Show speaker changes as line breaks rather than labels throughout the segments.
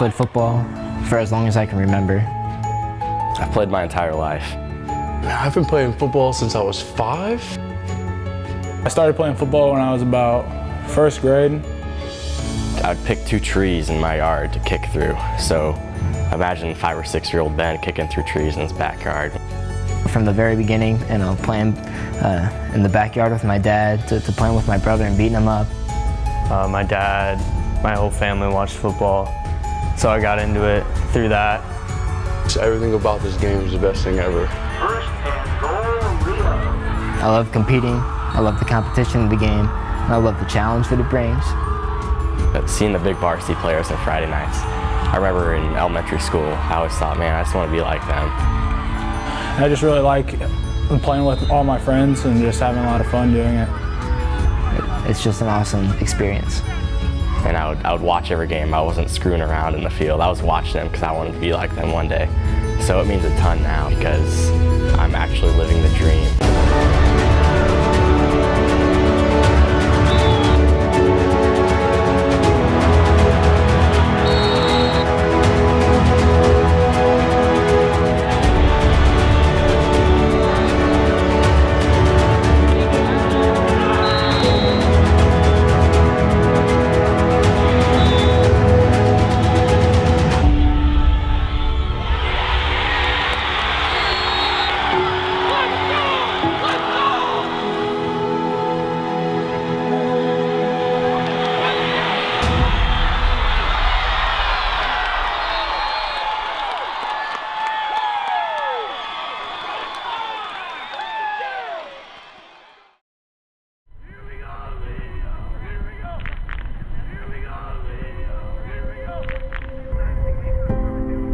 played football for as long as I can remember.
I've played my entire life.
I've been playing football since I was 5.
I started playing football when I was about first grade.
I'd pick 2 trees in my yard to kick through. So imagine 5 or 6-year-old Ben kicking through trees in his backyard.
From the very beginning, playing in the backyard with my dad to playing with my brother and beating him up.
My dad, my whole family watched football, so I got into it through that.
Everything about this game is the best thing ever.
I love competing, I love the competition of the game, and I love the challenge that it brings.
Seeing the big varsity players on Friday nights. I remember in elementary school, I always thought, man, I just want to be like them.
And I just really like playing with all my friends and just having a lot of fun doing it.
It's just an awesome experience.
And I would watch every game. I wasn't screwing around in the field. I was watching them because I wanted to be like them one day. So it means a ton now because I'm actually living the dream.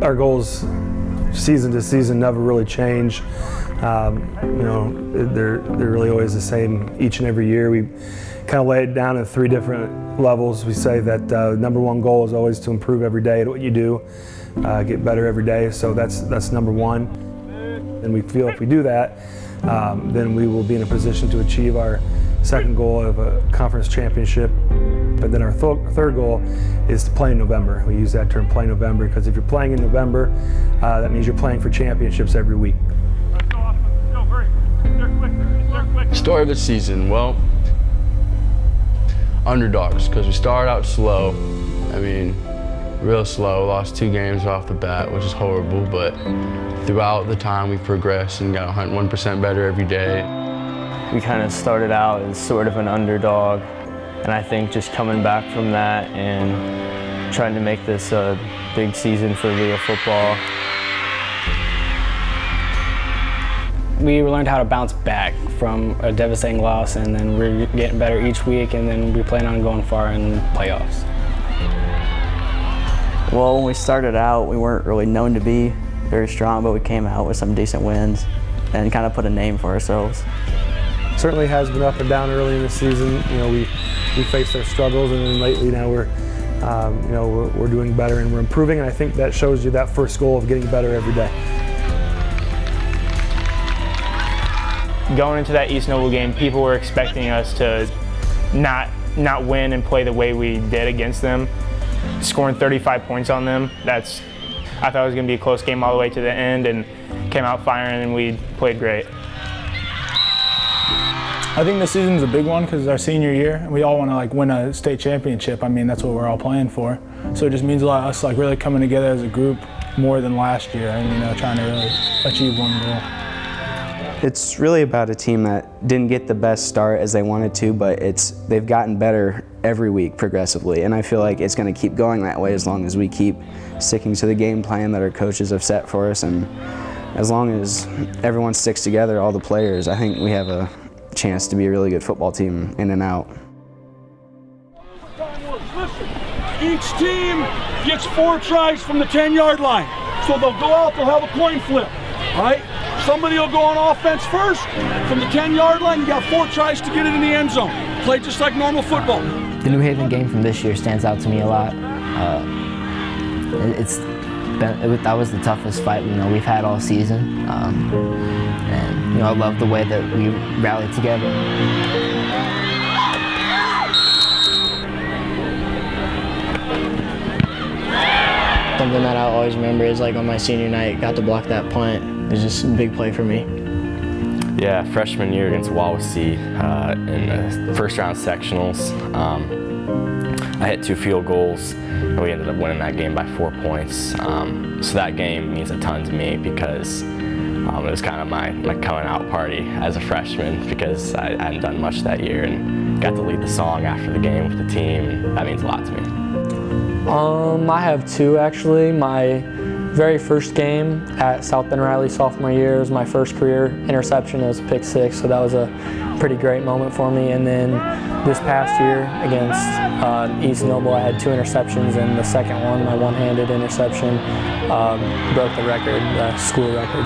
Our goals season to season never really change. They're really always the same each and every year. We kind of lay it down at 3 different levels. We say that number 1 goal is always to improve every day at what you do, get better every day. So that's number 1. And we feel if we do that, then we will be in a position to achieve our second goal of a conference championship. But then our third goal is to play in November. We use that term, play November, because if you're playing in November, that means you're playing for championships every week.
Story of the season, well, underdogs, because we started out slow. I mean, real slow, lost 2 games off the bat, which is horrible, but throughout the time we progressed and got 1% better every day.
We kind of started out as sort of an underdog, and I think just coming back from that and trying to make this a big season for Leo football.
We learned how to bounce back from a devastating loss, and then we're getting better each week, and then we plan on going far in playoffs.
Well, when we started out, we weren't really known to be very strong, but we came out with some decent wins and kind of put a name for ourselves.
Certainly has been up and down early in the season. We faced our struggles, and then lately now we're doing better and we're improving, and I think that shows you that first goal of getting better every day.
Going into that East Noble game, people were expecting us to not win and play the way we did against them. Scoring 35 points on them, I thought it was going to be a close game all the way to the end, and came out firing, and we played great.
I think this season's a big one because it's our senior year, and we all want to win a state championship. I mean, that's what we're all playing for. So it just means a lot of us really coming together as a group more than last year, and trying to really achieve one goal.
It's really about a team that didn't get the best start as they wanted to, but they've gotten better every week progressively, and I feel like it's going to keep going that way as long as we keep sticking to the game plan that our coaches have set for us, and as long as everyone sticks together, all the players, I think we have a chance to be a really good football team in and out.
Each team gets 4 tries from the 10-yard line. So they'll go out, they'll have a coin flip, all right? Somebody will go on offense first. From the 10-yard line, you got 4 tries to get it in the end zone. Play just like normal football.
The New Haven game from this year stands out to me a lot. That was the toughest fight we've had all season, and I love the way that we rallied together.
Something that I always remember is like on my senior night, got to block that punt. It was just a big play for me.
Yeah, freshman year against Wawasee in the first round sectionals. I hit 2 field goals, and we ended up winning that game by 4 points. So that game means a ton to me because it was kind of my coming out party as a freshman because I hadn't done much that year and got to lead the song after the game with the team, and that means a lot to me.
I have 2 actually. My very first game at South Bend Riley sophomore year was my first career interception. It was a pick 6, so that was a pretty great moment for me. And then this past year against East Noble, I had 2 interceptions, and the second one, my one-handed interception, broke the record, the school record.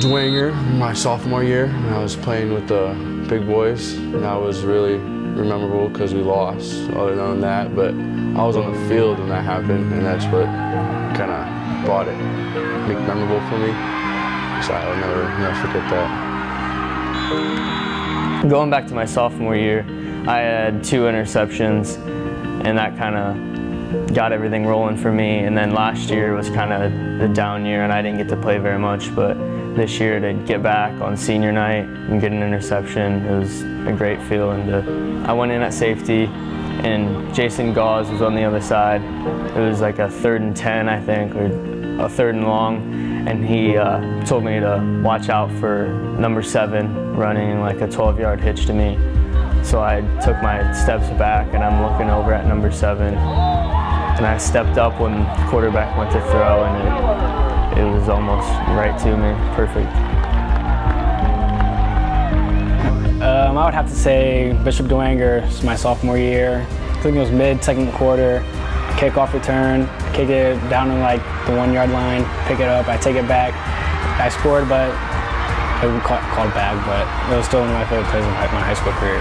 Dwanger, my sophomore year, and I was playing with the big boys, and that was really memorable because we lost, other than that, but I was on the field when that happened, and that's what kind of brought it, make memorable for me, so I'll never forget that.
Going back to my sophomore year, I had 2 interceptions, and that kind of got everything rolling for me. And then last year was kind of the down year, and I didn't get to play very much, but this year to get back on senior night and get an interception, it was a great feeling. I went in at safety, and Jason Gauze was on the other side. It was like a 3rd and 10, I think, or a 3rd and long, and he told me to watch out for number 7 running like a 12-yard hitch to me. So I took my steps back, and I'm looking over at number 7, and I stepped up when the quarterback went to throw, and it was almost right to me, perfect.
I would have to say Bishop Dwanger, it's my sophomore year. I think it was mid-second quarter, kickoff return, kick it down to like the 1-yard line, pick it up, I take it back. I scored, but it was called back, but it was still one of my favorite plays of my high school career.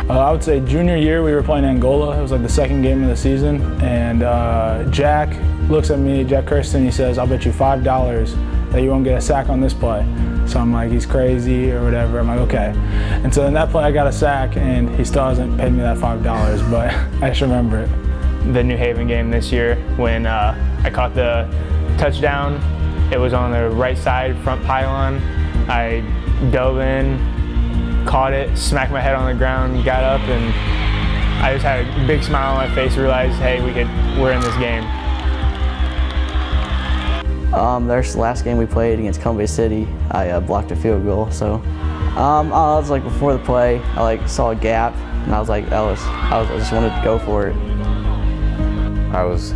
I would say junior year we were playing Angola. It was like the 2nd game of the season, and Jack looks at me, Jack Kirsten, he says, "I'll bet you $5 that you won't get a sack on this play." So I'm like, he's crazy or whatever. I'm like, okay. And so in that play I got a sack, and he still hasn't paid me that $5, but I just remember it.
The New Haven game this year when I caught the touchdown. It was on the right side, front pylon. I dove in, caught it, smacked my head on the ground, got up, and I just had a big smile on my face, realized, hey, we're in this game.
There's the last game we played against Columbia City. I blocked a field goal, so I was like, before the play, I like saw a gap, and I was like, I just wanted to go for it.
I was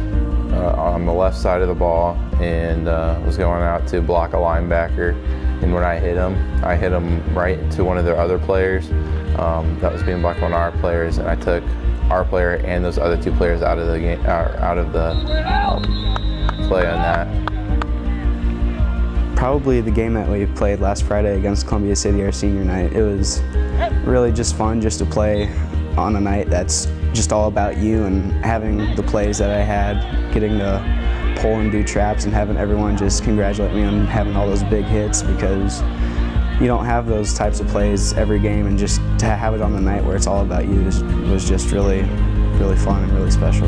on the left side of the ball and was going out to block a linebacker. And when I hit him right into one of their other players that was being blocked by one of our players, and I took our player and those other 2 players out of the game, out of the play on that.
Probably the game that we played last Friday against Columbia City, our senior night. It was really just fun just to play on a night that's just all about you, and having the plays that I had, getting to pull and do traps, and having everyone just congratulate me on having all those big hits, because you don't have those types of plays every game, and just to have it on the night where it's all about you was just really, really fun and really special.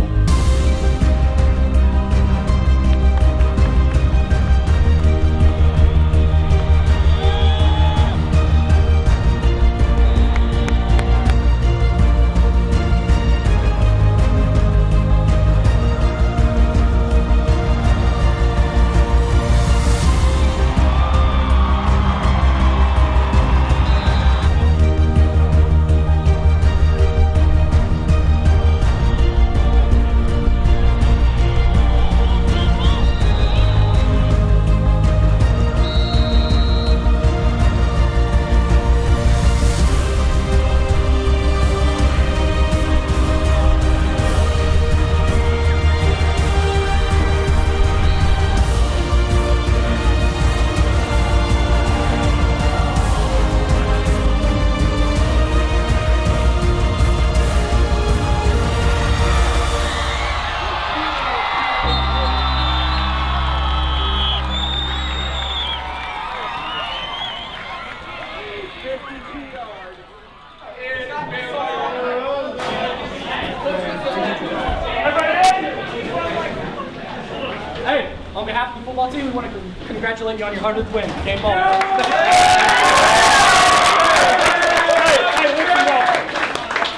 football team. We want to congratulate you on your 100th win. Game ball.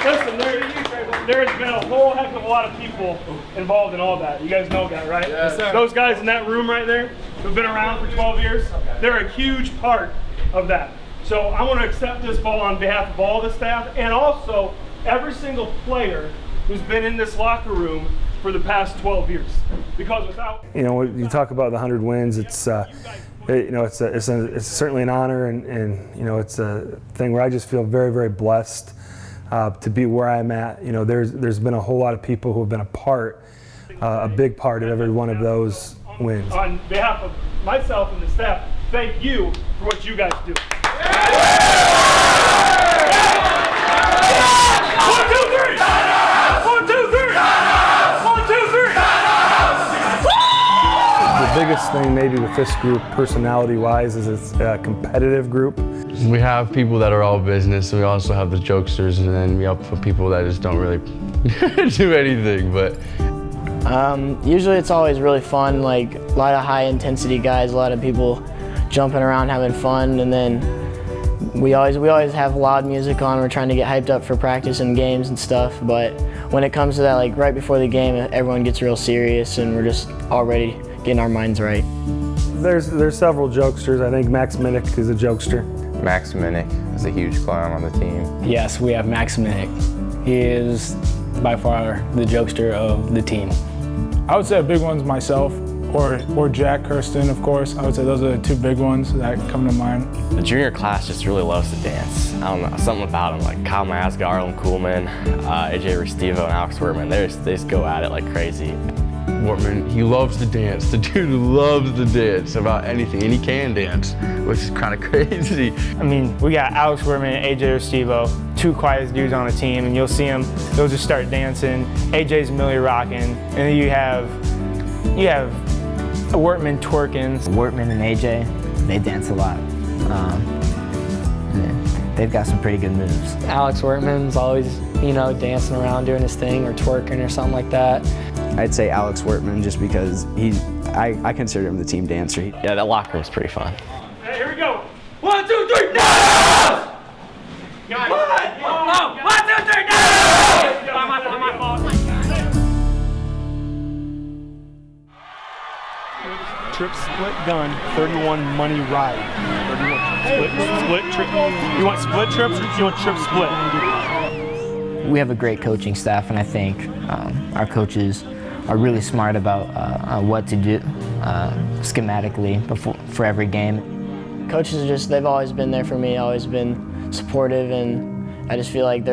Listen, there's been a whole heck of a lot of people involved in all that. You guys know that, right?
Yes, sir.
Those guys in that room right there who've been around for 12 years, they're a huge part of that. So I want to accept this ball on behalf of all the staff and also every single player who's been in this locker room for the past 12 years. Because without...
You know, when you talk about the 100 wins, it's certainly an honor, and you know, it's a thing where I just feel very, very blessed to be where I'm at. You know, there's been a whole lot of people who have been a big part of every one of those wins.
On behalf of myself and the staff, thank you for what you guys do. 1, 2, 3! 1, 2, 3! 1, 2, 3!
The biggest thing maybe with this group, personality-wise, is it's a competitive group.
We have people that are all business, and we also have the jokesters, and then we have people that just don't really do anything. But
usually it's always really fun, like a lot of high intensity guys, a lot of people jumping around having fun, and then we always have loud music on. We're trying to get hyped up for practice and games and stuff, but when it comes to that, like right before the game, everyone gets real serious and we're just already getting our minds right.
There's several jokesters. I think Max Minnick is a jokester.
Max Minnick is a huge clown on the team.
Yes, we have Max Minnick. He is by far the jokester of the team.
I would say a big one's myself, or Jack Kirsten, of course. I would say those are the two big ones that come to mind.
The junior class just really loves to dance. I don't know, something about them, like Kyle Masga, Arlen Kuhlman, AJ Restivo, and Alex Wortman, they just go at it like crazy.
Wortman, he loves to dance. The dude loves to dance about anything, and he can dance, which is kind of crazy.
I mean, we got Alex Wortman and AJ Restivo, two quietest dudes on the team, and you'll see them, they'll just start dancing. AJ's Millie rocking, and then you have Wortman twerking.
Wortman and AJ, they dance a lot. They've got some pretty good moves.
Alex Wortman's always, you know, dancing around doing his thing or twerking or something like that.
I'd say Alex Wortman just because I consider him the team dancer.
Yeah, that locker room's pretty fun.
Hey, here we go. 1, 2, 3, no! Guys. 1, 2, 3, no! My fault. Trip split gun, 31 money ride. 31 split trip. You want split trips or you want trip split?
We have a great coaching staff, and I think our coaches are really smart about what to do schematically for every game.
Coaches are they've always been there for me, always been supportive, and I just feel like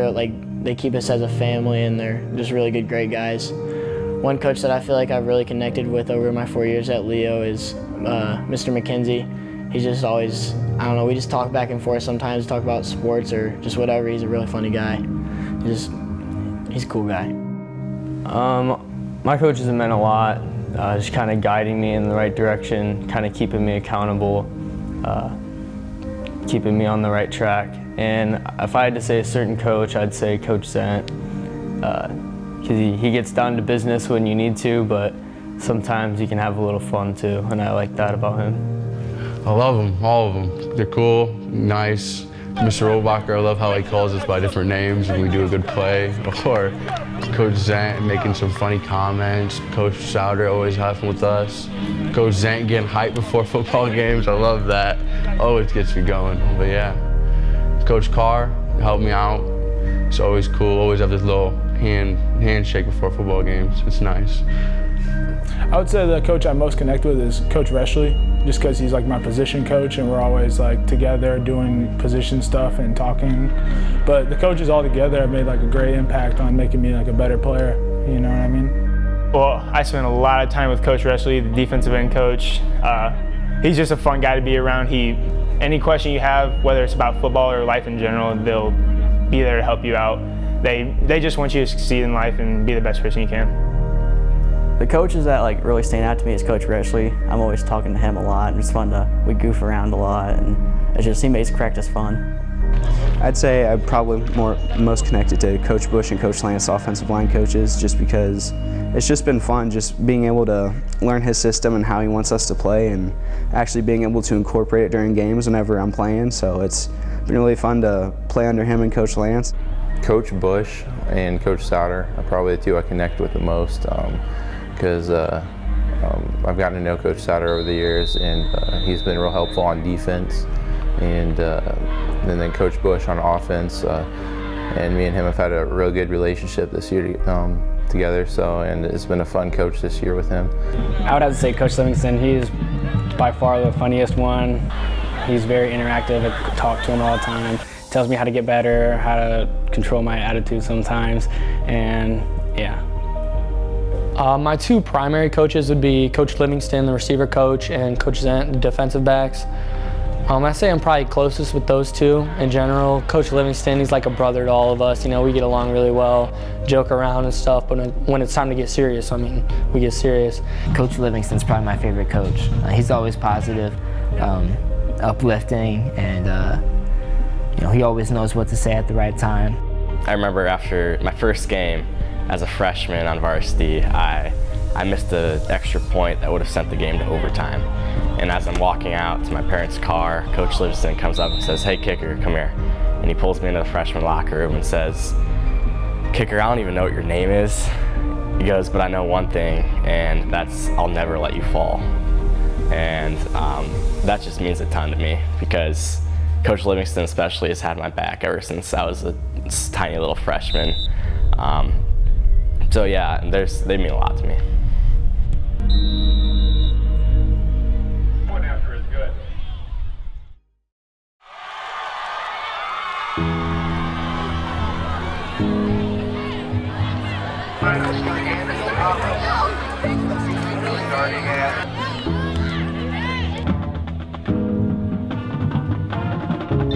they keep us as a family, and they're just really good, great guys. One coach that I feel like I've really connected with over my 4 years at Leo is Mr. McKenzie. He's just always, I don't know, we just talk back and forth sometimes, talk about sports or just whatever. He's a really funny guy. He's a cool guy. My coaches have meant a lot, just kind of guiding me in the right direction, kind of keeping me accountable, keeping me on the right track. And if I had to say a certain coach, I'd say Coach Zant, because he gets down to business when you need to, but sometimes he can have a little fun too, and I like that about him.
I love them, all of them. They're cool, nice. Mr. Robacher, I love how he calls us by different names when we do a good play. Or Coach Zant making some funny comments. Coach Souder always having with us. Coach Zant getting hyped before football games. I love that. Always gets me going. But yeah, Coach Carr helped me out. It's always cool. Always have this little handshake before football games. It's nice.
I would say the coach I most connect with is Coach Reshley, just because he's like my position coach and we're always like together doing position stuff and talking. But the coaches all together have made like a great impact on making me like a better player, you know what I mean?
Well, I spent a lot of time with Coach Reshley, the defensive end coach. He's just a fun guy to be around. Any question you have, whether it's about football or life in general, they'll be there to help you out. They just want you to succeed in life and be the best person you can.
The coaches that like really stand out to me is Coach Reshley. I'm always talking to him a lot, and it's fun we goof around a lot, and he makes practice fun.
I'd say I'm probably most connected to Coach Bush and Coach Lance, offensive line coaches, just because it's just been fun just being able to learn his system and how he wants us to play, and actually being able to incorporate it during games whenever I'm playing. So it's been really fun to play under him and Coach Lance.
Coach Bush and Coach Sauter are probably the two I connect with the most, because I've gotten to know Coach Sauter over the years, and he's been real helpful on defense, and then Coach Bush on offense, and me and him have had a real good relationship this year together. So, and it's been a fun coach this year with him.
I would have to say Coach Livingston. He's by far the funniest one. He's very interactive. I talk to him all the time. Tells me how to get better, how to control my attitude sometimes, and yeah.
My two primary coaches would be Coach Livingston, the receiver coach, and Coach Zent, the defensive backs. I say I'm probably closest with those two in general. Coach Livingston, he's like a brother to all of us. You know, we get along really well, joke around and stuff, but when it's time to get serious, I mean, we get serious.
Coach Livingston's probably my favorite coach. He's always positive, uplifting, and you know, he always knows what to say at the right time.
I remember after my first game as a freshman on varsity, I missed an extra point that would have sent the game to overtime. And as I'm walking out to my parents' car, Coach Livingston comes up and says, "Hey, kicker, come here." And he pulls me into the freshman locker room and says, "Kicker, I don't even know what your name is." He goes, "But I know one thing, and that's I'll never let you fall." And that just means a ton to me, because Coach Livingston especially has had my back ever since I was a tiny little freshman. So yeah, they mean a lot to me.
Point after is good.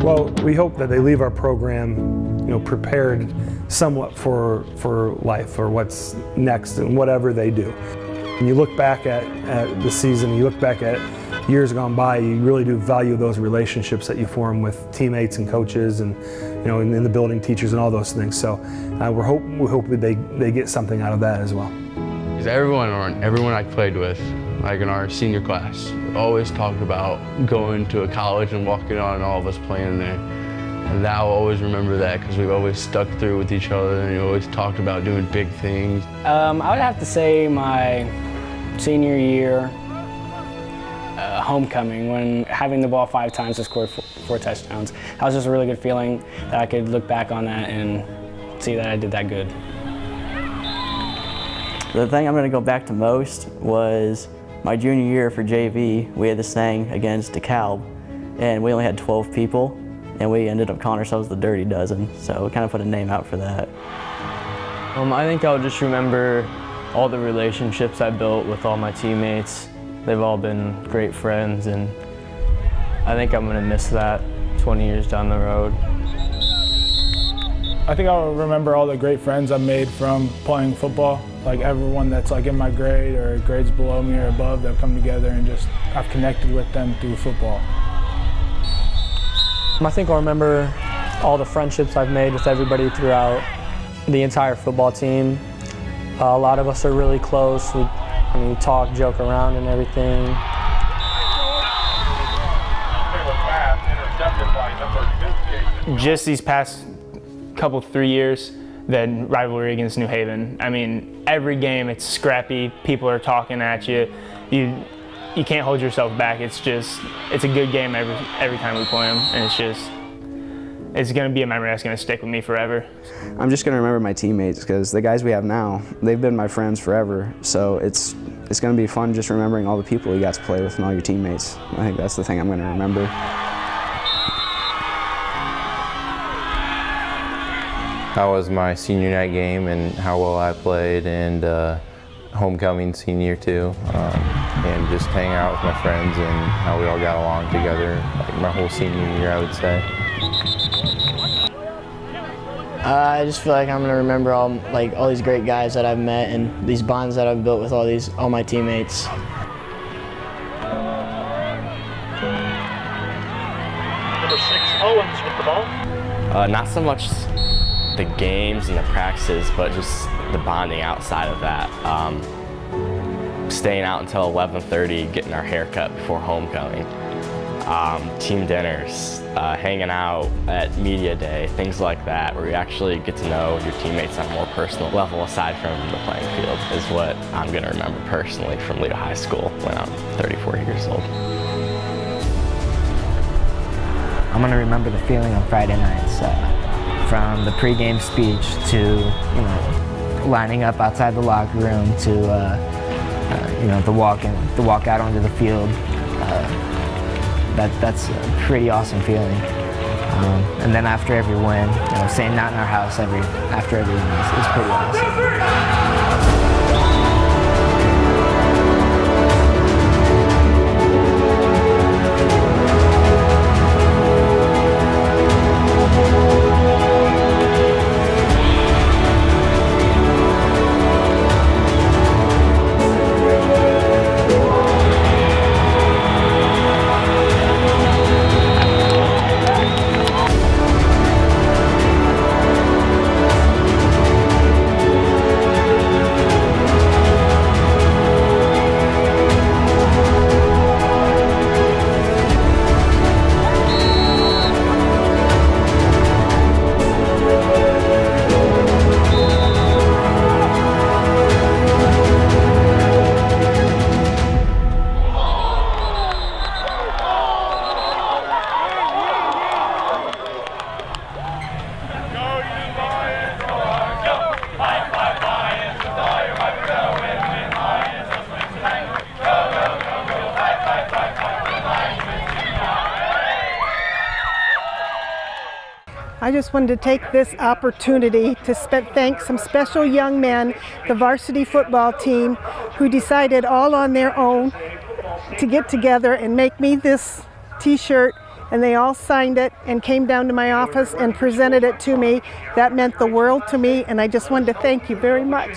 Well, we hope that they leave our program, you know, prepared somewhat for life or what's next and whatever they do. When you look back at the season, you look back at years gone by, you really do value those relationships that you form with teammates and coaches, and you know, in the building, teachers, and all those things. So we hope they get something out of that as well.
Because everyone I played with, like in our senior class, always talked about going to a college and walking on, and all of us playing there. And now I'll always remember that, because we've always stuck through with each other, and we always talked about doing big things.
I would have to say my senior year homecoming, when having the ball 5 times to score 4 touchdowns. That was just a really good feeling that I could look back on that and see that I did that good.
The thing I'm going to go back to most was my junior year for JV. We had this thing against DeKalb, and we only had 12 people, and we ended up calling ourselves the Dirty Dozen, so we kind of put a name out for that.
I think I'll just remember all the relationships I built with all my teammates. They've all been great friends, and I think I'm going to miss that 20 years down the road.
I think I'll remember all the great friends I've made from playing football. Like everyone that's like in my grade or grades below me or above, that have come together and just I've connected with them through football.
I think I'll remember all the friendships I've made with everybody throughout the entire football team. A lot of us are really close. We talk, joke around and everything.
Just these past couple 3 years, the rivalry against New Haven. I mean, every game it's scrappy. People are talking at you. You can't hold yourself back. It's a good game every time we play them, and it's going to be a memory that's going to stick with me forever.
I'm just going to remember my teammates, because the guys we have now, they've been my friends forever. So it's going to be fun just remembering all the people you got to play with and all your teammates. I think that's the thing I'm going to remember.
How was my senior night game and how well I played, and homecoming senior too, and just hanging out with my friends and how we all got along together, like my whole senior year, I would say.
I just feel like I'm gonna remember all these great guys that I've met and these bonds that I've built with all my teammates.
Number 6, Owens with the ball.
Not so much the games and the practices, but just the bonding outside of that. Staying out until 11:30, getting our hair cut before homecoming. Team dinners, hanging out at media day, things like that, where you actually get to know your teammates on a more personal level aside from the playing field, is what I'm going to remember personally from Leo High School when I'm 34 years old.
I'm going to remember the feeling on Friday nights, from the pregame speech to, lining up outside the locker room to, the walk out onto the field. That's a pretty awesome feeling. And then after every win, saying "not in our house" after every win is pretty awesome.
I just wanted to take this opportunity to thank some special young men, the varsity football team, who decided all on their own to get together and make me this t-shirt, and they all signed it and came down to my office and presented it to me. That meant the world to me, and I just wanted to thank you very much.